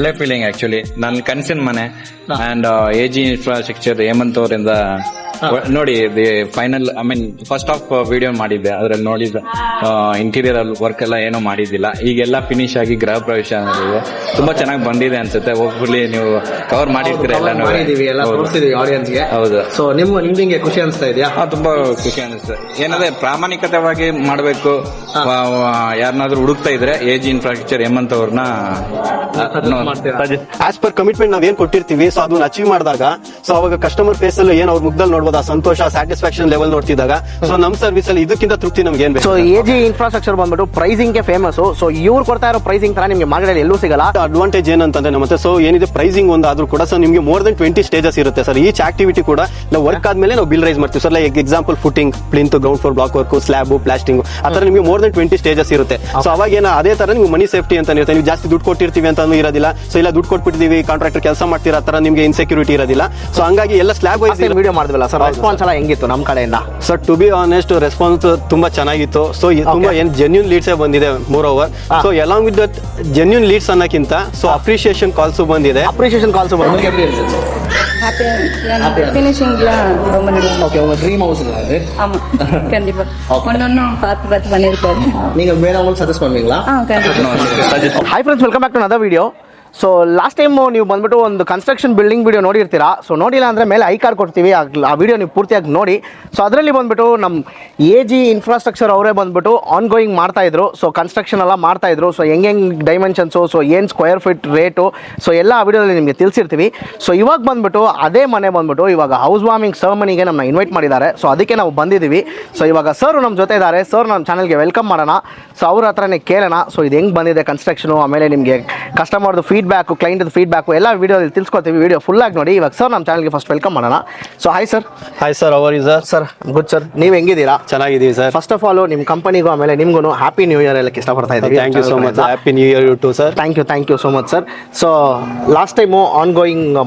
ಒಳ್ಳೆ feeling actually. ನನ್ನ ಕನಸಿನ ಮನೆ ಅಂಡ್ ಎಜಿ ಇನ್ಫ್ರಾಸ್ಟ್ರಕ್ಚರ್ ಹೇಮಂತ್ ಅವರಿಂದ ನೋಡಿ final I mean first of video ಮಾಡಿದ್ದೆ, ಅದ್ರಲ್ಲಿ ನೋಡಿದ ಇಂಟೀರಿಯರ್ ವರ್ಕ್ ಎಲ್ಲ ಏನೋ ಮಾಡಿದ್ದಿಲ್ಲ, ಈಗೆಲ್ಲ ಫಿನಿಶ್ ಆಗಿ ಗೃಹ ಪ್ರವೇಶ ಇದೆ. ತುಂಬಾ ಚೆನ್ನಾಗಿ ಬಂದಿದೆ ಅನ್ಸುತ್ತೆ. ಹೋಪ್ಫುಲಿ ನೀವು ಕವರ್ ಮಾಡಿರ್ತೀರ ಆಡಿಯನ್ಸ್ಗೆ. ಹೌದು. ಸೊ ನಿಮ್ಗೆ ಖುಷಿ ಅನಿಸ್ತಾ ಇದೆಯಾ? ತುಂಬಾ ಖುಷಿ ಅನಿಸುತ್ತೆ. ಏನಂದ್ರೆ ಪ್ರಾಮಾಣಿಕತೆವಾಗಿ ಮಾಡಬೇಕು. ಯಾರನ್ನಾದ್ರೂ ಹುಡುಕ್ತಾ ಇದ್ರೆ ಎಜಿ ಇನ್ಫ್ರಾಸ್ಟ್ರಕ್ಚರ್ ಹೇಮಂತ್ ಅವ್ರನ್ನ ಆಸ್ ಪರ್ ಕಮಿಟ್ಮೆಂಟ್ ನಾವ್ ಏನ್ ಕೊಟ್ಟಿರ್ತೀವಿ, ಸೊ ಅದನ್ನ ಅಚೀವ್ ಮಾಡಿದಾಗ ಸೊ ಅವಾಗ ಕಸ್ಟಮರ್ ಫೇಸ್ ಅಲ್ಲಿ ಏನ್ ಅವ್ರ ಮುಗ್ದಲ್ಲಿ ನೋಡ್ಬೋದು, ಆ ಸಂತೋಷ ಸ್ಯಾಟಿಸ್ಫ್ಯಾಕ್ಷನ್ ಲೆವೆಲ್ ನೋಡ್ತಿದ್ದಾಗ ಸೊ ನಮ್ ಸರ್ವಿಸ್ ಅಲ್ಲಿ ಇದಕ್ಕಿಂತ ತೃಪ್ತಿ ನಮ್ಗೆ ಏನ್ ಬೇಕು. ಸೊ ಎಜಿ ಇನ್ಫ್ರಾಸ್ಟ್ರಕ್ಚರ್ ಬಂದ್ಬಿಟ್ಟು ಪ್ರೈಸಿಂಗ್ ಗೆ ಫೇಮಸ್. ಸೊ ಇವ್ರು ಕೊಡ್ತಾ ಇರೋ ಪ್ರೈಸಿಂಗ್ ತರ ನಿಮ್ಗೆ ಮಾರ್ಕೆಟ್ ಎಲ್ಲೂ ಸಿಗಲ್ಲ. ಅಡ್ವಾಂಟೇಜ್ ಏನಂತಂದ್ರೆ ನಮ್ಮ ಸೊ ಏನಿದೆ ಪ್ರೈಸಿಂಗ್ ಒಂದಾದ್ರೂ ಕೂಡ ಸೊ ನಿಮ್ಗೆ ಮೋರ್ ದನ್ 20 ಸ್ಟೇಜಸ್ ಇರುತ್ತೆ ಸರ್. ಈಚ್ ಆಕ್ಟಿವಿಟಿ ಕೂಡ ನಾವು ವರ್ಕ್ ಆದ್ಮೇಲೆ ನಾವು ಬಿಲ್ ರೈಸ್ ಮಾಡ್ತೀವಿ sir. Like example footing, plinth, ground floor block work, slab, plastering, ಆತರ ನಿಮಗೆ ಮೋರ್ ದನ್ 20 ಸ್ಟೇಜಸ್ ಇರುತ್ತೆ. ಸೊ ಅವಾಗ ಏನ ಅದೇ ತರ ನೀವು ಮನಿ ಸೇಫ್ಟಿ ಅಂತ ಇರುತ್ತೆ. ನೀವು ಜಾಸ್ತಿ ದುಡ್ಡು ಕೊಟ್ಟಿರ್ತೀವಿ ಅಂತ ಇರೋದಿಲ್ಲ. ಸೊ ಇಲ್ಲ ದುಡ್ಡು ಕೊಟ್ಬಿಟ್ಟಿದೀವಿ ಕಾಂಟ್ರಾಕ್ಟರ್ ಕೆಲಸ ಮಾಡ್ತೀರಾ ಆ ತರ ನಿಮ್ಗೆ ಇನ್ಸೆಕ್ಯೂರಿಟಿ ಇರೋದಿಲ್ಲ. ಸೊ ಹಂಗಾಗಿ ಎಲ್ಲ ಸ್ಲಾಬ್ ವೈಸ್ ವಿಡಿಯೋ ಮಾಡಿದ್ವಲ್ಲ ಸರ್, ರೆಸ್ಪಾನ್ಸ್ ಎಲ್ಲ ಹೆಂಗಿತ್ತು ನಮ್ಮ ಕಡೆಯಿಂದ? Sir to be honest response ತುಂಬಾ ಚೆನ್ನಾಗಿತ್ತು. ಸೊ ತುಂಬಾ ಏನ್ ಜೆನ್ಯೂನ್ ಲೀಡ್ಸ್ ಬಂದಿದೆ moreover. So along with that genuine leads ಅನ್ನಕ್ಕಿಂತ ಸೊ ಅಪ್ರಿಸಿಯೇಷನ್ ಕಾಲ್ಸ್ ಬಂದಿದೆ. அப்ரிசியேஷன் கால்ஸ் வரும். எப்படி இருந்துச்சு? ஹாப்பியா ஃபினிஷிங்லாம் ரொம்ப நல்லா. ஓகே, உங்க ட்ரீம் ஹவுஸ் அது? ஆமா கண்டிப்பா. ஒன்னொன்னும் பார்த்து பண்ணிருக்காரு. நீங்க வேறவங்களுக்கு சஜஸ்ட் பண்ணுவீங்களா? கண்டிப்பா. Hi friends, welcome back to another video. So last time ನೀವು ಬಂದ್ಬಿಟ್ಟು ಒಂದು ಕನ್ಸ್ಟ್ರಕ್ಷನ್ ಬಿಲ್ಡಿಂಗ್ ವಿಡಿಯೋ ನೋಡಿರ್ತೀರಾ. ಸೊ ನೋಡಿಲ್ಲ ಅಂದರೆ ಮೇಲೆ ಐ ಕಾರ್ಡ್ ಕೊಡ್ತೀವಿ, ಆ ವಿಡಿಯೋ ನೀವು ಪೂರ್ತಿಯಾಗಿ ನೋಡಿ. ಸೊ ಅದರಲ್ಲಿ ಬಂದ್ಬಿಟ್ಟು ನಮ್ಮ ಎಜಿ ಇನ್ಫ್ರಾಸ್ಟ್ರಕ್ಚರ್ ಅವರೇ ಬಂದ್ಬಿಟ್ಟು ಆನ್ ಗೋಯಿಂಗ್ ಮಾಡ್ತಾಯಿದ್ರು. ಸೊ ಕನ್ಸ್ಟ್ರಕ್ಷನ್ ಎಲ್ಲ ಮಾಡ್ತಾಯಿದ್ರು. ಸೊ ಹೆಂಗೆ ಡೈಮೆನ್ಷನ್ಸು, ಸೊ ಏನು ಸ್ಕ್ವೇರ್ ಫೀಟ್ ರೇಟು, ಸೊ ಎಲ್ಲ ಆ ವಿಡಿಯೋದಲ್ಲಿ ನಿಮಗೆ ತಿಳಿಸಿರ್ತೀವಿ. ಸೊ ಇವಾಗ ಬಂದ್ಬಿಟ್ಟು ಅದೇ ಮನೆ ಬಂದ್ಬಿಟ್ಟು ಇವಾಗ ಹೌಸ್ ವಾರ್ಮಿಂಗ್ ಸೆರೆಮನಿಗೆ ನಮ್ಮನ್ನ ಇನ್ವೈಟ್ ಮಾಡಿದ್ದಾರೆ. ಸೊ ಅದಕ್ಕೆ ನಾವು ಬಂದಿದ್ದೀವಿ. ಸೊ ಇವಾಗ ಸರ್ ನಮ್ಮ ಜೊತೆ ಇದ್ದಾರೆ. ಸರ್ ನಮ್ಮ ಚಾನಲ್ಗೆ ವೆಲ್ಕಮ್ ಮಾಡೋಣ. ಸೊ ಅವ್ರ ಹತ್ರನೇ ಕೇಳೋಣ ಸೊ ಇದು ಹೆಂಗೆ ಬಂದಿದೆ ಕನ್ಸ್ಟ್ರಕ್ಷನು, ಆಮೇಲೆ ನಿಮಗೆ ಕಸ್ಟಮರ್ದು ಫೀಡ್ಬ್ಯಾಕು, ಕ್ಲೈಂಟ್ ಫೀಡ್ಬ್ಯಾಕು ಎಲ್ಲ ವಿಡಿಯೋದಲ್ಲಿ ತಿಳ್ಸ್ಕೊತೀವಿ. ವಿಡಿಯೋ ಫುಲ್ ಆಗಿ ನೋಡಿ. ಇವಾಗ ಸರ್ ನಮ್ಮ ಚಾನಲ್ಗೆ ಫಸ್ಟ್ ವೆಲ್ಕಮ್ ಮಾಡೋಣ. So hi sir. Hi sir, ಅವರ್ ಇಸ್ ಸರ್ ಗುಡ್ ಸರ್, ನೀವು ಹೆಂಗಿದ್ದೀರಾ? ಚೆನ್ನಾಗಿದ್ದೀವಿ ಸರ್. ಫಸ್ಟ್ ಆಫ್ ಆಲ್ ನಿಮ್ಮ ಕಂಪನಿಗೂ ಆಮೇಲೆ ನಿಮ್ಗೂ ಹ್ಯಾಪಿ ನ್ಯೂ ಇಯರ್ ಹೇಳಕ್ಕೆ ಇಷ್ಟಪಡ್ತಾ ಇದ್ದೀವಿ. Thank you so much. Happy new year you too sir. Thank you so much sir. So last time ongoing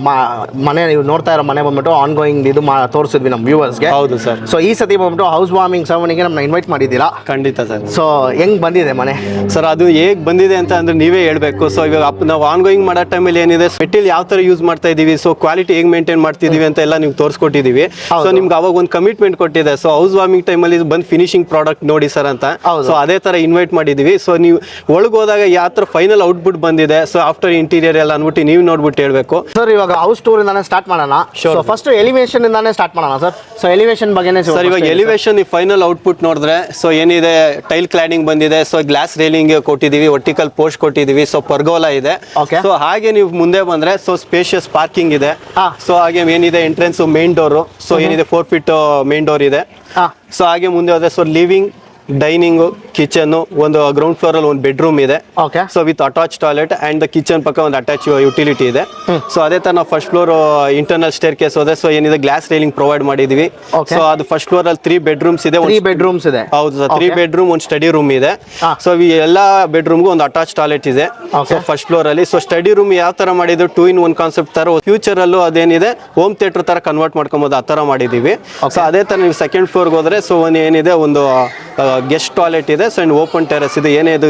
ಮನೆ ನೀವು ನೋಡ್ತಾ ಇರೋ ಮನೆ ಬಂದ್ಬಿಟ್ಟು ಆನ್ ಗೋಯಿಂಗ್ ಇದು ತೋರಿಸಿದ್ವಿ ನಮ್ಮ ವ್ಯೂವರ್ಸ್ಗೆ. ಹೌದು ಸರ್. ಸೊ ಈ ಸತಿ ಬಂದ್ಬಿಟ್ಟು ಹೌಸ್ ವಾರ್ಮಿಂಗ್ ಸೆರೆಮನಿಗೆ ನಮ್ಮನ್ನ ಇನ್ವೈಟ್ ಮಾಡಿದ್ದೀರಾ. ಖಂಡಿತ ಸರ್. ಸೊ ಹೆಂಗ್ ಬಂದಿದೆ ಮನೆ ಸರ್? ಅದು ಹೇಗೆ ಬಂದಿದೆ ಅಂತ ಅಂದ್ರೆ ನೀವೇ ಹೇಳ್ಬೇಕು. ಸೊ ಇವಾಗ ನಾವು ಆನ್ ಗೋಯಿಂಗ್ ಮಾಡೋ ಟೈಮಲ್ಲಿ ಏನಿದೆ ಮೆಟೀರಿಯಲ್ ಯಾವ ತರ ಯೂಸ್ ಮಾಡ್ತಾ ಇದೀವಿ, ಸೊ ಕ್ವಾಲಿಟಿ ಹೇಗೆ ಮೇಂಟೈನ್ ಮಾಡ್ತಿದೀವಿ ಅಂತ ಎಲ್ಲ ನೀವು ತೋರಿಸ್ಕೊಟ್ಟಿದೀವಿ. ಸೊ ನಿಮ್ಗೆ ಅವಾಗ ಒಂದು ಕಮಿಟ್ಮೆಂಟ್ ಕೊಟ್ಟಿದೆ. ಸೊ ಹೌಸ್ ವಾರ್ಮಿಂಗ್ ಟೈಮಲ್ಲಿ ಬಂದು ಫಿನಿಶಿಂಗ್ ಪ್ರಾಡಕ್ಟ್ ನೋಡಿ ಸರ್ ಅಂತ. ಸೊ ಅದೇ ತರ ಇನ್ವೈಟ್ ಮಾಡಿದೀವಿ. ಸೊ ನೀವು ಒಳಗೆ ಹೋದಾಗ ಯಾವ ತರ ಫೈನಲ್ ಔಟ್ಪುಟ್ ಬಂದಿದೆ, ಸೊ ಆಫ್ಟರ್ ಇಂಟೀರಿಯರ್ ಎಲ್ಲ ಅನ್ಬಿಟ್ಟು ನೀವು ನೋಡ್ಬಿಟ್ಟು ಹೇಳ್ಬೇಕು ಸರ್. ಇವಾಗ ಹೌಸ್ ಟೂರ್ ಇಂದಾನೆ ಸ್ಟಾರ್ಟ್ ಮಾಡೋಣ. ಸೊ ಫಸ್ಟ್ ಎಲಿವೇಶನ್ ಇಂದಾನೆ ಸ್ಟಾರ್ಟ್ ಮಾಡೋಣ ಸರ್. ಸೊ ಎಲಿವೇಶನ್ ಬಗ್ಗೆನೇ ಸರ್. ಇವಾಗ ಎಲಿವೇಶನ್ ಈ ಫೈನಲ್ ಔಟ್ಪುಟ್ ನೋಡಿದ್ರೆ ಸೊ ಏನಿದೆ ಟೈಲ್ ಕ್ಲಾಡಿಂಗ್ ಬಂದಿದೆ. ಸೊ ಗ್ಲಾಸ್ ರೇಲಿಂಗ್ ಕೊಟ್ಟಿದೀವಿ, ವರ್ಟಿಕಲ್ ಪೋಸ್ಟ್ ಕೊಟ್ಟಿದೀವಿ, ಸೊ ಪರ್ಗೋಲಾ ಇದೆ. ಸೊ ಹಾಗೆ ನೀವು ಮುಂದೆ ಬಂದ್ರೆ ಸೊ ಸ್ಪೇಷಿಯಸ್ ಪಾರ್ಕಿಂಗ್ ಇದೆ. ಸೊ ಹಾಗೆ ಏನಿದೆ ಎಂಟ್ರೆನ್ಸ್ ಮೇನ್ ಡೋರ್. ಸೊ ಏನಿದೆ 4 ಫೀಟ್ ಮೇನ್ ಡೋರ್ ಇದೆ. ಸೊ ಹಾಗೆ ಮುಂದೆ ಹೋದ್ರೆ ಸೊ ಲಿವಿಂಗ್, ಡೈನಿಂಗ್, ಕಿಚನ್, ಒಂದು ಗ್ರೌಂಡ್ ಫ್ಲೋರ್ ಅಲ್ಲಿ ಒಂದು ಬೆಡ್ರೂಮ್ ಇದೆ. So with attach toilet and the kitchen ಪಕ್ಕ ಒಂದು ಅಟ್ಯಾಚ್ ಯುಟಿಲಿಟಿ ಇದೆ. ಸೊ ಅದೇ ತರ ನಾವು first floor internal staircase ಹೋದ್ರೆ ಸೊ ಏನಿದೆ ಗ್ಲಾಸ್ ರೈಲಿಂಗ್ ಪ್ರೊವೈಡ್ ಮಾಡಿದೀವಿ. ಸೊ ಅದು ಫಸ್ಟ್ ಫ್ಲೋರ್ ಅಲ್ಲಿ 3 ಬೆಡ್ರೂಮ್ಸ್ ಇದೆ. 3 ಬೆಡ್ರೂಮ್ಸ್ ಇದೆ. ಹೌದು ಸರ್, 3 ಬೆಡ್ರೂಮ್, ಒಂದು ಸ್ಟಡಿ ರೂಮ್ ಇದೆ. ಸೊ ಈ ಎಲ್ಲಾ ಬೆಡ್ರೂಮ್ಗೂ ಒಂದು ಅಟ್ಯಾಚ್ ಟಾಯ್ಲೆಟ್ ಇದೆ. ಸೊ ಫಸ್ಟ್ ಫ್ಲೋರ್ ಅಲ್ಲಿ ಸೊ ಸ್ಟಡಿ ರೂಮ್ ಯಾವ ತರ ಮಾಡಿದ್ರು 2 in 1 ಕಾನ್ಸೆಪ್ಟ್ ತರ. ಫ್ಯೂಚರ್ ಅಲ್ಲೂ ಅದೇನಿದೆ ಹೋಮ್ ಥಿಯೇಟರ್ ತರ ಕನ್ವರ್ಟ್ ಮಾಡ್ಕೊಬಹುದು, ಆ ತರ ಮಾಡಿದೀವಿ. ಸೊ ಅದೇ ತರ ನೀವು ಸೆಕೆಂಡ್ ಫ್ಲೋರ್ಗೆ ಹೋದ್ರೆ ಸೊ ಏನಿದೆ ಒಂದು ಗೆಸ್ಟ್ ಟಾಯ್ಲೆಟ್ ಇದೆ. ಸೊ ಅಂಡ್ ಓಪನ್ ಟೆರೆಸ್ ಇದೆ. ಏನೇ ಇದು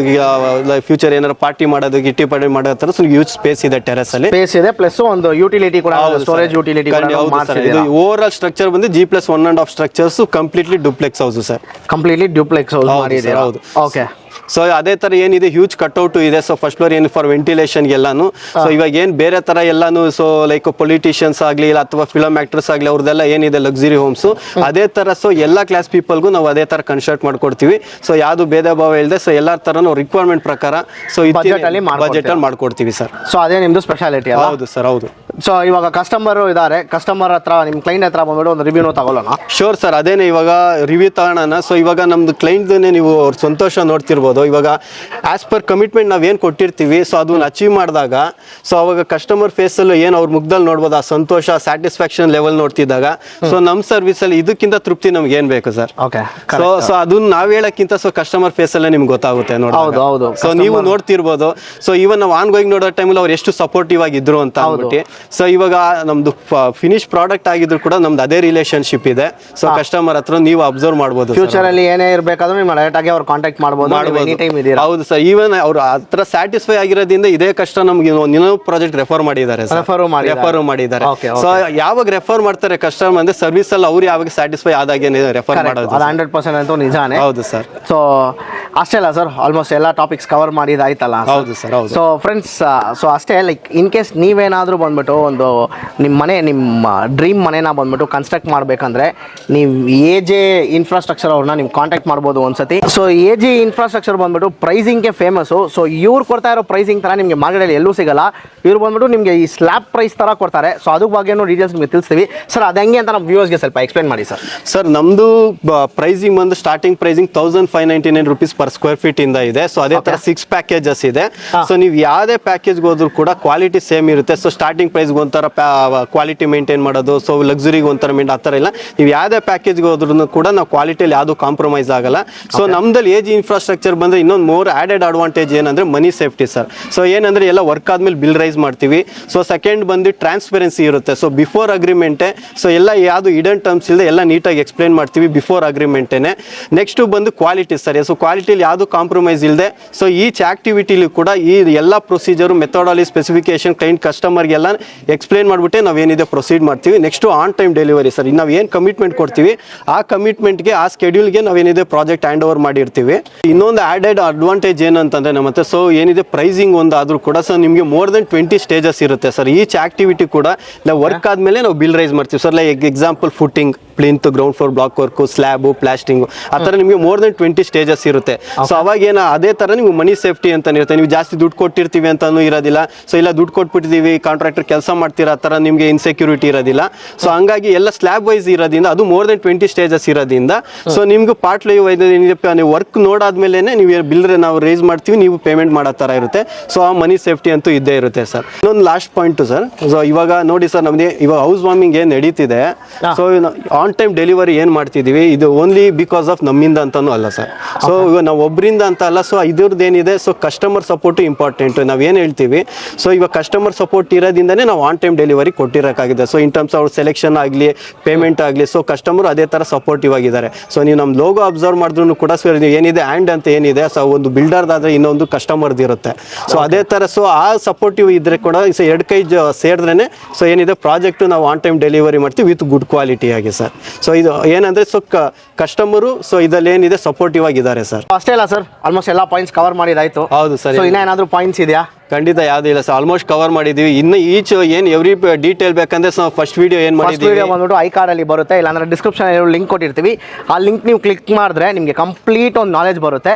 ಫ್ಯೂಚರ್ ಏನಾದ್ರು ಪಾರ್ಟಿ ಮಾಡೋದು, ಗಿಟ್ಟಿ ಪಾರ್ಟಿ ಮಾಡೋ ತರ ಸೊ ಯೂಸ್ ಸ್ಪೇಸ್ ಇದೆ. ಟೆರೆಸ್ ಅಲ್ಲಿ ಸ್ಪೇಸ್ ಇದೆ, ಪ್ಲಸ್ ಒಂದು ಯುಟಿಲಿಟಿ ಕೂಡ, ಸ್ಟೋರೇಜ್ ಯುಟಿಲಿಟಿ ಕೂಡ. ಇದು ಓವರ್ ಆಲ್ ಸ್ಟ್ರಕ್ಚರ್ ಬಂದು G+1.5 structures, completely duplex house sir. Completely duplex house ಮಾಡಿದ್ದೀರಾ? ಹೌದು. ಓಕೆ. ಸೊ ಅದೇ ತರ ಏನಿದೆ ಹ್ಯೂಜ್ ಕಟ್ಔಟ್ ಇದೆ. ಸೊ ಫಸ್ಟ್ ಫ್ಲೋರ್ ಏನು ಫಾರ್ ವೆಂಟಿಲೇಷನ್ ಎಲ್ಲಾನು. ಸೊ ಇವಾಗ ಏನ್ ಬೇರೆ ತರ ಎಲ್ಲಾನು ಸೊ ಲೈಕ್ ಪೊಲಿಟಿಷಿಯನ್ಸ್ ಆಗ್ಲಿ ಇಲ್ಲ ಅಥವಾ ಫಿಲಮ್ ಆಕ್ಟರ್ಸ್ ಆಗ್ಲಿ ಅವ್ರದೆಲ್ಲ ಏನಿದೆ ಲಕ್ಸುರಿ ಹೋಮ್ಸ್, ಅದೇ ತರ ಸೊ ಎಲ್ಲಾ ಕ್ಲಾಸ್ ಪೀಪಲ್ಗೂ ನಾವು ಅದೇ ತರ ಕನ್ಸ್ಟ್ರಕ್ಟ್ ಮಾಡ್ಕೊಡ್ತೀವಿ. ಸೊ ಯಾವ್ದು ಭೇದ ಭಾವ ಇಲ್ಲದೆ ಸೊ ಎಲ್ಲಾ ತರ ನಾವು ರಿಕ್ವೈರ್ಮೆಂಟ್ ಪ್ರಕಾರ ಸೊ ಬಜೆಟ್ ಅಲ್ಲಿ ಮಾಡ್ಕೊಡ್ತೀವಿ ಸರ್. ಸೊ ಅದೇ ನಿಮ್ದು ಸ್ಪೆಷಾಲಿಟಿ. ಹೌದು ಸರ್, ಹೌದು. ಸೊ ಇವಾಗ ಕಸ್ಟಮರ್ ಇದಾರೆ, ಕಸ್ಟಮರ್ ಹತ್ರ ನಿಮ್ ಕ್ಲೈಂಟ್ ಹತ್ರ ಬಂದ್ಬಿಟ್ಟು ಒಂದು ರಿವ್ಯೂನು ತಗೊಳ್ಳೋಣ. ಶೋರ್ ಸರ್, ಅದೇನೆ ಇವಾಗ ರಿವ್ಯೂ ತಗೋಣ. ಸೊ ಇವಾಗ ನಮ್ದು ಕ್ಲೈಂಟ್ ನೀವು ಅವ್ರ ಸಂತೋಷ ನೋಡ್ತಿರ್ಬೋದು. ಇವಾಗ ಆಸ್ ಪರ್ ಕಮಿಟ್ಮೆಂಟ್ ನಾವೇನು ಕೊಟ್ಟಿರ್ತೀವಿ ಸೊ ಅದನ್ನ ಅಚೀವ್ ಮಾಡಿದಾಗ ಸೊ ಅವಾಗ ಕಸ್ಟಮರ್ ಫೇಸ್ ಅಲ್ಲಿ ಏನು ಅವ್ರ ಮುಗ್ದಲ್ಲಿ ನೋಡ್ಬೋದು, ಆ ಸಂತೋಷ ಸ್ಯಾಟಿಸ್ಫ್ಯಾಕ್ಷನ್ ಲೆವೆಲ್ ನೋಡ್ತಿದ್ದಾಗ ಸೊ ನಮ್ಮ ಸರ್ವಿಸ್ ಅಲ್ಲಿ ಇದಕ್ಕಿಂತ ತೃಪ್ತಿ ನಮ್ಗೆ ಏನ್ ಬೇಕು ಸರ್. ಸೊ ಅದನ್ನ ನಾವ್ ಹೇಳಕ್ಕಿಂತ ಸೊ ಕಸ್ಟಮರ್ ಫೇಸ್ ಅಲ್ಲೇ ನಿಮ್ಗೆ ಗೊತ್ತಾಗುತ್ತೆ ನೋಡಿ. ಸೊ ನೀವು ನೋಡ್ತಿರ್ಬೋದು. ಸೊ ಇವನ್ ನಾವು ಆನ್ ಗೋಯಿಂಗ್ ನೋಡೋ ಟೈಮಲ್ಲಿ ಅವ್ರು ಎಷ್ಟು ಸಪೋರ್ಟಿವ್ ಆಗಿದ್ರು ಅಂತ ಅಂದ್ಬಿಟ್ಟು. ಸೊ ಇವಾಗ ನಮ್ದು ಫಿನಿಶ್ ಪ್ರಾಡಕ್ಟ್ ಆಗಿದ್ರು ಕೂಡ ನಮ್ದು ಅದೇ ರಿಲೇಶನ್ಶಿಪ್ ಇದೆ. ಸೊ ಕಸ್ಟಮರ್ ಹತ್ರ ನೀವು ಅಬ್ಸರ್ವ್ ಮಾಡ್ಬೋದು. ಫ್ಯೂಚರ್ ಅಲ್ಲಿ ಏನೇ ಇರಬೇಕಾದ್ರೂ ನೀವು ಡೈರೆಕ್ಟ್ ಆಗಿ ಅವ್ರು ಕಾಂಟ್ಯಾಕ್ಟ್ ಮಾಡ್ಬೋದು. ಎನಿ ಟೈಮ್ ಇದೀರಾ? ಹೌದು ಸರ್. ಈವನ್ ಅವ್ರ ಹತ್ರ ಸ್ಯಾಟಿಸ್ಫೈ ಆಗಿರೋದ್ರಿಂದ ಇದೇ ಕಷ್ಟ ನಮ್ಗೆ ಇನ್ನೊಂದು ಪ್ರಾಜೆಕ್ಟ್ ರೆಫರ್ ಮಾಡಿದ್ದಾರೆ. ಸೊ ಯಾವಾಗ ರೆಫರ್ ಮಾಡ್ತಾರೆ ಕಸ್ಟಮರ್ ಅಂದ್ರೆ ಸರ್ವಿಸ್ ಅಲ್ಲಿ ಅವ್ರು ಯಾವಾಗ ಸ್ಯಾಟಿಸ್ಫೈ ಆದಾಗೆ ರೆಫರ್ ಮಾಡೋದು 100% ಅಂತೂ ನಿಜಾನೇ. ಹೌದು ಸರ್. ಸೊ ಅಷ್ಟೇ ಅಲ್ಲ ಸರ್, ಆಲ್ಮೋಸ್ಟ್ ಎಲ್ಲ ಟಾಪಿಕ್ಸ್ ಕವರ್ ಮಾಡಿದಾಯ್ತಲ್ಲ. ಹೌದು ಸರ್. ಹೌದು. ಸೊ ಫ್ರೆಂಡ್ಸ್, ಸೊ ಅಷ್ಟೇ ಲೈಕ್ ಇನ್ ಕೇಸ್ ನೀವೇನಾದರೂ ಬಂದ್ಬಿಟ್ಟು ಒಂದು ನಿಮ್ಮ ಡ್ರೀಮ್ ಮನೆನ ಬಂದ್ಬಿಟ್ಟು ಕನ್ಸ್ಟ್ರಕ್ಟ್ ಮಾಡಬೇಕಂದ್ರೆ ನೀವು AJ ಇನ್ಫ್ರಾಸ್ಟ್ರಕ್ಚರ್ ಅವ್ರನ್ನ ನೀವು ಕಾಂಟ್ಯಾಕ್ಟ್ ಮಾಡ್ಬೋದು ಒಂದ್ಸತಿ. ಸೊ AJ ಇನ್ಫ್ರಾಸ್ಟ್ರಕ್ಚರ್ ಬಂದ್ಬಿಟ್ಟು ಪ್ರೈಸಿಂಗ್ಗೆ ಫೇಮಸ್ಸು. ಸೊ ಇವ್ರು ಕೊಡ್ತಾ ಇರೋ ಪ್ರೈಸಿಂಗ್ ಥರ ನಿಮಗೆ ಮಾರ್ಕೆಟಲ್ಲಿ ಎಲ್ಲೂ ಸಿಗಲ್ಲ. ಇವ್ರು ಬಂದ್ಬಿಟ್ಟು ನಿಮಗೆ ಈ ಸ್ಲ್ಯಾಬ್ ಪ್ರೈಸ್ ಥರ ಕೊಡ್ತಾರೆ. ಸೊ ಅದ್ರ ಬಗ್ಗೆನೂ ಡೀಟೇಲ್ಸ್ ನಿಮಗೆ ತಿಳಿಸ್ತೀವಿ ಸರ್. ಅದು ಹೆಂಗೆ ಅಂತ ನಮ್ಮ ವ್ಯೂವರ್ಸ್ಗೆ ಸ್ವಲ್ಪ ಎಕ್ಸ್ಪ್ಲೇನ್ ಮಾಡಿ ಸರ್. ಸರ್ ನಮ್ದು ಪ್ರೈಸಿಂಗ್ ಬಂದು starting pricing 1599 rupees per square feet ಇಂದ ಇದೆ. ಸೊ ಅದೇ ತರ 6 ಪ್ಯಾಕೇಜಸ್ ಇದೆ. ಸೊ ನೀವು ಯಾವುದೇ ಪ್ಯಾಕೇಜ್ಗೆ ಹೋದ್ರು ಕೂಡ ಕ್ವಾಲಿಟಿ ಸೇಮ್ ಇರುತ್ತೆ. ಸೊ ಸ್ಟಾರ್ಟಿಂಗ್ ಪ್ರೈಸ್ಗೆ ಒಂಥರ ಕ್ವಾಲಿಟಿ ಮೇಂಟೈನ್ ಮಾಡೋದು, ಸೊ ಲಕ್ಸುರಿಗೆ ಒಂಥರ ಆ ಥರ ಇಲ್ಲ. ನೀವು ಯಾವುದೇ ಪ್ಯಾಕೇಜ್ಗೆ ಹೋದ್ರೂ ಕೂಡ ನಾವು ಕ್ವಾಲಿಟಿಯಲ್ಲಿ ಯಾವುದು ಕಾಂಪ್ರಮೈಸ್ ಆಗಲ್ಲ. ಸೊ ನಮ್ದಲ್ಲಿ AG ಇನ್ಫ್ರಾಸ್ಟ್ರಕ್ಚರ್ ಬಂದ್ರೆ ಇನ್ನೊಂದು ಮೋರ್ ಆಡೆಡ್ ಅಡ್ವಾಂಟೇಜ್ ಏನಂದ್ರೆ ಮನಿ ಸೇಫ್ಟಿ ಸರ್. ಸೊ ಏನಂದ್ರೆ ಎಲ್ಲ ವರ್ಕ್ ಆದ್ಮೇಲೆ ಬಿಲ್ ರೈಸ್ ಮಾಡ್ತೀವಿ. ಸೊ ಸೆಕೆಂಡ್ ಬಂದು ಟ್ರಾನ್ಸ್ಪರೆನ್ಸಿ ಇರುತ್ತೆ. ಸೊ ಬಿಫೋರ್ ಅಗ್ರಿಮೆಂಟೇ, ಸೊ ಎಲ್ಲ ಯಾವುದು ಇಡನ್ ಟರ್ಮ್ಸ್ ಇಲ್ಲದೆ ಎಲ್ಲ ನೀಟಾಗಿ ಎಕ್ಸ್ಪ್ಲೇನ್ ಮಾಡ್ತೀವಿ ಬಿಫೋರ್ ಅಗ್ರಿಮೆಂಟೇನೆ. ನೆಕ್ಸ್ಟ್ ಬಂದು ಕ್ವಾಲಿಟಿ ಸರ್. ಸೊ ಕ್ವಾಲಿಟಿಲಿ ಯಾವುದು ಕಾಂಪ್ರಮೈಸ್ ಇಲ್ಲದೆ, ಸೊ ಈಚ್ ಆಕ್ಟಿವಿಟಿಲಿ ಕೂಡ ಈ ಎಲ್ಲ ಪ್ರೊಸೀಜರು, ಮೆಥಡಾಲಜಿ, ಸ್ಪೆಸಿಫಿಕೇಶನ್ ಕ್ಲೈಂಟ್ ಕಸ್ಟಮರ್ಗೆಲ್ಲ ಎಕ್ಸ್ಪ್ಲೇನ್ ಮಾಡಿಬಿಟ್ಟೆ ನಾವೇನಿದೆ ಪ್ರೊಸೀಡ್ ಮಾಡ್ತೀವಿ. Next on time delivery sir. ನಾವು ಏನು ಕಮಿಟ್ಮೆಂಟ್ ಕೊಡ್ತೀವಿ ಆ ಕಮಿಟ್ಮೆಂಟ್ಗೆ, ಆ ಸ್ಕೆಡ್ಯೂಲ್ಗೆ ನಾವೇನಿದೆ ಪ್ರಾಜೆಕ್ಟ್ ಹ್ಯಾಂಡ್ ಓವರ್ ಮಾಡಿರ್ತೀವಿ. ಇನ್ನೊಂದು ಆಡೆಡ್ ಅಡ್ವಾಂಟೇಜ್ ಏನಂತಂದ್ರೆ ನಮ್ಮ ಹತ್ರ ಸೊ ಏನಿದೆ ಪ್ರೈಸಿಂಗ್ ಒಂದು ಆದ್ರೂ ಕೂಡ ಸೊ ನಿಮಗೆ ಮೋರ್ ದೆನ್ 20 ಸ್ಟೇಜಸ್ ಇರುತ್ತೆ ಸರ್. ಈಚ್ ಆಕ್ಟಿವಿಟಿ ಕೂಡ ನಾವು ವರ್ಕ್ ಆದ್ಮೇಲೆ ನಾವು ಬಿಲ್ ರೈಸ್ ಮಾಡ್ತೀವಿ sir. Like example footing, plinth, ground floor block work, slab, plastering, ಆ ಥರ ನಿಮಗೆ ಮೋರ್ ದೆನ್ 20 ಸ್ಟೇಜಸ್ ಇರುತ್ತೆ. ಸೊ ಅವಾಗ ಅದೇ ಥರ ನಿಮ್ಗೆ ಮನಿ ಸೇಫ್ಟಿ ಅಂತ ಇರುತ್ತೆ. ನೀವು ಜಾಸ್ತಿ ದುಡ್ಡು ಕೊಟ್ಟಿರ್ತೀವಿ ಅಂತಾನು ಇರೋದಿಲ್ಲ. ಸೊ ಇಲ್ಲ ದುಡ್ಡು ಕೊಟ್ಬಿಟ್ಟಿದ್ದೀವಿ, ಕಾಂಟ್ರಾಕ್ಟರ್ ಕೆಲಸ ಮಾಡ್ತೀರಾ, ಆ ಥರ ನಿಮಗೆ ಇನ್ಸೆಕ್ಯೂರಿಟಿ ಇರೋದಿಲ್ಲ. ಸೊ ಹಂಗಾಗಿ ಎಲ್ಲ ಸ್ಲ್ಯಾಬ್ ವೈಸ್ ಇರೋದ್ರಿಂದ, ಅದು ಮೋರ್ ದೆನ್ 20 ಸ್ಟೇಜಸ್ ಇರೋದ್ರಿಂದ ಸೊ ನಿಮ್ಗೆ ಪಾರ್ಟ್ಲಿ ನೀವು ವರ್ಕ್ ನೋಡಾದ್ಮೇಲೆ ನೀವು ಬಿಲ್ ನಾವು ರೈಸ್ ಮಾಡ್ತೀವಿ, ನೀವು ಪೇಮೆಂಟ್ ಮಾಡೋ ಥರ ಇರುತ್ತೆ. ಸೊ ಆ ಮನಿ ಸೇಫ್ಟಿ ಅಂತೂ ಇದ್ದೇ ಇರುತ್ತೆ ಸರ್. ಇನ್ನೊಂದು ಲಾಸ್ಟ್ ಪಾಯಿಂಟು ಸರ್. ಸೊ ಇವಾಗ ನೋಡಿ ಸರ್, ನಮಗೆ ಇವಾಗ ಹೌಸ್ ವಾರ್ಮಿಂಗ್ ಏನು ನಡೀತಿದೆ, ಸೊ ಆನ್ ಟೈಮ್ ಡೆಲಿವರಿ ಏನು ಮಾಡ್ತಿದ್ದೀವಿ ಇದು ಓನ್ಲಿ ಬಿಕಾಸ್ ಆಫ್ ನಮ್ಮಿಂದ ಅಂತಾನು ಅಲ್ಲ ಸರ್. ಸೊ ಇವಾಗ ನಾವು ಒಬ್ಬರಿಂದ ಅಂತ ಅಲ್ಲ. ಸೊ ಇದ್ರದ್ದು ಏನಿದೆ, ಸೊ ಕಸ್ಟಮರ್ ಸಪೋರ್ಟು ಇಂಪಾರ್ಟೆಂಟು. ನಾವೇನು ಹೇಳ್ತೀವಿ, ಸೊ ಇವಾಗ ಕಸ್ಟಮರ್ ಸಪೋರ್ಟ್ ಇರೋದ್ರಿಂದನೇ ನಾವು ಆನ್ ಟೈಮ್ ಡೆಲಿವರಿ ಕೊಟ್ಟಿರೋಕ್ಕಾಗಿದೆ. ಸೊ ಇನ್ ಟರ್ಮ್ಸ್ ಅವ್ರ ಸೆಲೆಕ್ಷನ್ ಆಗಲಿ, ಪೇಮೆಂಟ್ ಆಗಲಿ, ಸೊ ಕಸ್ಟಮರ್ ಅದೇ ಥರ ಸಪೋರ್ಟಿವ್ ಆಗಿದ್ದಾರೆ. ಸೊ ನೀವು ನಮ್ಮ ಲೋಗೋ ಅಬ್ಸರ್ವ್ ಮಾಡಿದ್ರು ಕೂಡ ಸೊ ಏನಿದೆ ಆ್ಯಂಡ್ ಅಂತ ಏನಿದೆ, ಸೊ ಒಂದು ಬಿಲ್ಡರ್ದಾದರೆ ಇನ್ನೊಂದು ಕಸ್ಟಮರ್ದು ಇರುತ್ತೆ. ಸೊ ಅದೇ ಥರ ಸೊ ಆ ಸಪೋರ್ಟಿವ್ ಇದ್ದರೆ ಕೂಡ ಸೊ 2 ಕೈ ಸೇರಿದ್ರೇ ಸೊ ಏನಿದೆ ಪ್ರಾಜೆಕ್ಟು ನಾವು ಆನ್ ಟೈಮ್ ಡೆಲಿವರಿ ಮಾಡ್ತೀವಿ ವಿತ್ ಗುಡ್ ಕ್ವಾಲಿಟಿ ಆಗಿ ಸರ್. ಸೊ ಇದು ಏನಂದರೆ ಸೊ ಕಸ್ಟಮರ್ ಸೊ ಇದರಲ್ಲಿ ಏನಿದೆ ಸಪೋರ್ಟಿವ್ ಆಗಿದ್ದಾರೆ ಸರ್. ಅಷ್ಟೇ ಅಲ್ಲ ಸರ್, ಆಲ್ಮೋಸ್ಟ್ ಎಲ್ಲ ಪಾಯಿಂಟ್ಸ್ ಕವರ್ ಮಾಡಿದಾಯ್ತು. ಹೌದು ಸರ್. ಸೊ ಇನ್ನೇನಾದರೂ ಪಾಯಿಂಟ್ಸ್ ಇದೆಯಾ? ಖಂಡಿತ ಯಾವುದೂ ಇಲ್ಲ ಸರ್, ಆಲ್ಮೋಸ್ಟ್ ಕವರ್ ಮಾಡಿದ್ದೀವಿ. ಇನ್ನು ಈಚ್ ಏನು ಎವ್ರಿ ಡೀಟೇಲ್ ಬೇಕಂದ್ರೆ ಫಸ್ಟ್ ವಿಡಿಯೋ ಏನು ಮಾಡಿದ್ದೀವಿ, ವಿಡಿಯೋ ಬಂದ್ಬಿಟ್ಟು ಐ ಕಾರ್ಡಲ್ಲಿ ಬರುತ್ತೆ, ಇಲ್ಲಾಂದ್ರೆ ಡಿಸ್ಕ್ರಿಪ್ಷನ್ ಲಿಂಕ್ ಕೊಟ್ಟಿರ್ತೀವಿ. ಆ ಲಿಂಕ್ ನೀವು ಕ್ಲಿಕ್ ಮಾಡಿದ್ರೆ ನಿಮಗೆ ಕಂಪ್ಲೀಟ್ ಒಂದು ನಾಲೆಜ್ ಬರುತ್ತೆ.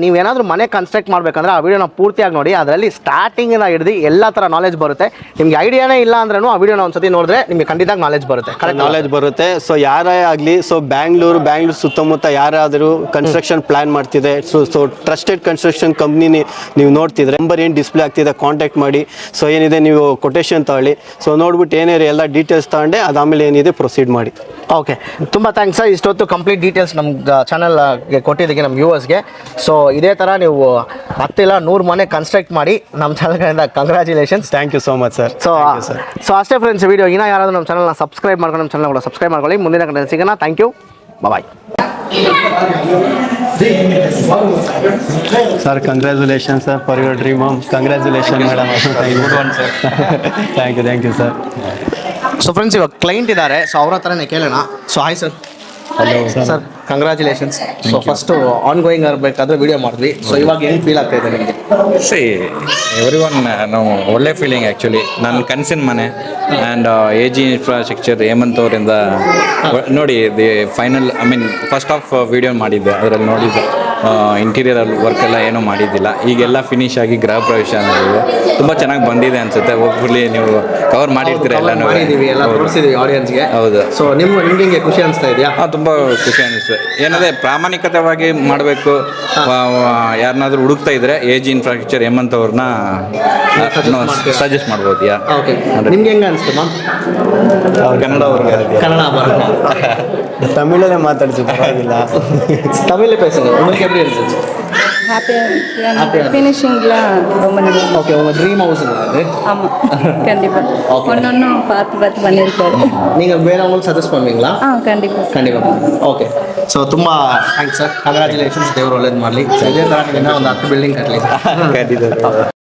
ನೀವೇನಾದರೂ ಮನೆ ಕನ್ಸ್ಟ್ರಕ್ಟ್ ಮಾಡಬೇಕಂದ್ರೆ ಆ ವಿಡಿಯೋನ ಪೂರ್ತಿಯಾಗಿ ನೋಡಿ. ಅದರಲ್ಲಿ ಸ್ಟಾರ್ಟಿಂಗಿಂದ ಹಿಡಿದು ಎಲ್ಲ ಥರ ನಾಲೆಜ್ ಬರುತ್ತೆ. ನಿಮ್ಗೆ ಐಡಿಯಾನೇ ಇಲ್ಲ ಅಂದ್ರೂ ಆ ವಿಡಿಯೋನ ಒಂದ್ಸತಿ ನೋಡಿದ್ರೆ ನಿಮಗೆ ಖಂಡಿತ ನಾಲೆಜ್ ಬರುತ್ತೆ. ನಾಲೆಜ್ ಬರುತ್ತೆ. ಸೊ ಯಾರೇ ಆಗಲಿ, ಸೊ ಬ್ಯಾಂಗ್ಳೂರು ಸುತ್ತಮುತ್ತ ಯಾರಾದರೂ ಕನ್ಸ್ಟ್ರಕ್ಷನ್ ಪ್ಲಾನ್ ಮಾಡ್ತಿದೆ, ಸೊ ಟ್ರಸ್ಟೆಡ್ ಕನ್ಸ್ಟ್ರಕ್ಷನ್ ಕಂಪ್ನಿ ನೀವು ನೋಡ್ತಿದ್ರೆ ನಂಬರ್ ಏನು ಡಿಸ್ಪ್ಲೇ ಆಗ್ತಿದೆ, ಕಾಂಟ್ಯಾಕ್ಟ್ ಮಾಡಿ. ಸೊ ಏನಿದೆ ನೀವು ಕೊಟೇಶನ್ ತಗೊಳ್ಳಿ. ಸೊ ನೋಡ್ಬಿಟ್ಟು ಏನಿದೆ ಎಲ್ಲ ಡೀಟೇಲ್ಸ್ ತಗೊಂಡೆ ಅದಾದಮೇಲೆ ಏನಿದೆ ಪ್ರೊಸೀಡ್ ಮಾಡಿ. ಓಕೆ, ತುಂಬ ಥ್ಯಾಂಕ್ಸ್ ಸರ್. ಇಷ್ಟೊತ್ತು ಕಂಪ್ಲೀಟ್ ಡೀಟೇಲ್ಸ್ ನಮ್ಮ ಚಾನಲ್ಗೆ ಕೊಟ್ಟಿದ್ದಕ್ಕೆ ನಮ್ಮ ವ್ಯೂವರ್ಸ್ಗೆ. ಸೊ ಇದೇ ಥರ ನೀವು 10 ಇಲ್ಲ 100 ಮನೆ ಕನ್ಸ್ಟ್ರಕ್ಟ್ ಮಾಡಿ ನಮ್ಮ ಚಾನಲ್ಗಳಿಂದ congratulations. Thank you so much sir. So ಅಷ್ಟೇ ಫ್ರೆಂಡ್ಸ್, ವಿಡಿಯೋ ಇನ್ನೂ ಯಾರಾದರೂ ನಮ್ಮ ಚಾನಲ್ನ ಸಬ್ಸ್ಕ್ರೈಬ್ ಮಾಡ್ಕೊಂಡು ನಮ್ಮ ಚಾನಲ್ ಕೂಡ ಸಬ್ಸ್ಕ್ರೈಬ್ ಮಾಡ್ಕೊಳ್ಳಿ. ಮುಂದಿನ ಕಡೆ ಸಿಗೋಣ. Thank you, bye. Sir congratulation sir for your dream home. Congratulation madam. Thank you sir. So friends, ಇವಾಗ ಕ್ಲೈಂಟ್ ಇದ್ದಾರೆ. ಸೊ ಅವ್ರ ಹತ್ರನೇ ಕೇಳೋಣ. So hi sir. Hello sir, congratulations. So first ongoing ಇರಬೇಕಾದ್ರೆ ವಿಡಿಯೋ ಮಾಡಿದ್ವಿ. ಸೊ ಇವಾಗ ಹೆಂಗೆ feel ಆಗ್ತಾ ಇದೆ ನಿಮಗೆ? ಸಿ ಎವ್ರಿ ಒನ್ ನಾವು ಒಳ್ಳೆ ಫೀಲಿಂಗ್ ಆ್ಯಕ್ಚುಲಿ. ನನ್ನ ಕನಸಿನ ಮನೆ ಆ್ಯಂಡ್ AG ಇನ್ಫ್ರಾಸ್ಟ್ರಕ್ಚರ್ ಹೇಮಂತ್ ಅವರಿಂದ ನೋಡಿ the final first of video ಮಾಡಿದ್ದೆ. ಅದರಲ್ಲಿ ನೋಡಿದ್ದೆ ಇಂಟೀರಿಯರ್ ವರ್ಕ್ ಎಲ್ಲ ಏನೂ ಮಾಡಿದ್ದಿಲ್ಲ. ಈಗೆಲ್ಲ ಫಿನಿಶ್ ಆಗಿ ಗೃಹ ಪ್ರವೇಶ ಅನ್ನೋದಿದೆ. ತುಂಬ ಚೆನ್ನಾಗಿ ಬಂದಿದೆ ಅನ್ಸುತ್ತೆ. ಹೋಪ್ಫುಲಿ ನೀವು ಕವರ್ ಮಾಡಿರ್ತೀರ ಎಲ್ಲನೂ. ಎಲ್ಲ ತೋರಿಸಿದ್ವಿ ಆಡಿಯನ್ಸ್ಗೆ. ಹೌದು. ಸೊ ನಿಮ್ಗೆ ಖುಷಿ ಅನಿಸ್ತಾ ಇದೆಯಾ? ತುಂಬ ಖುಷಿ ಅನಿಸ್ತದೆ. ಏನಂದರೆ ಪ್ರಾಮಾಣಿಕತೆವಾಗಿ ಮಾಡಬೇಕು. ಯಾರನ್ನಾದ್ರೂ ಹುಡುಕ್ತಾ ಇದ್ರೆ AG ಇನ್ಫ್ರಾಸ್ಟ್ರಕ್ಚರ್ ಹೇಮಂತ್ ಅವ್ರನ್ನ ಸಜೆಸ್ಟ್ ಮಾಡ್ಬೋದು. ಓಕೆ, ನಿಮ್ಗೆ ಹೆಂಗೆ ಅನಿಸ್ತು ಮ್ಯಾಮ್? ಕನ್ನಡ ಅವ್ರಿಗೆ ಕನ್ನಡ ತಮಿಳಲ್ಲೇ ಮಾತಾಡ್ತೀವಿ, ಪರವಾಗಿಲ್ಲ. ತಮಿಳ್ ಪೇಸುங்க. உங்களுக்கு எப்படி இருந்துச்சு? ஹாப்பியாக ஃபினிஷிங்லாம் ரொம்ப நல்லா ஓகே உங்கள் ட்ரீம் ஹவுஸுங்களா அது? ஆமாம் கண்டிப்பாக ஒன்னொன்னும் பார்த்து பண்ணியிருக்காரு நீங்கள் வேறவங்களுக்கு சஜஸ்ட் பண்ணுவீங்களா? கண்டிப்பாக ಖಂಡಿತ ಓಕೆ ಸೊ ತುಂಬ ಥ್ಯಾಂಕ್ಸ್ ಸರ್ ಕಂಗ್ರ್ಯಾಚುಲೇಷನ್ಸ್ ದೇವರು ಒಳ್ಳೇದು ಮಾಡಲಿ ಇದೇ ಥರ ಒಂದು 10 ಬಿಲ್ಡಿಂಗ್ ಕಟ್ಟಲಿ. ಖಂಡಿತ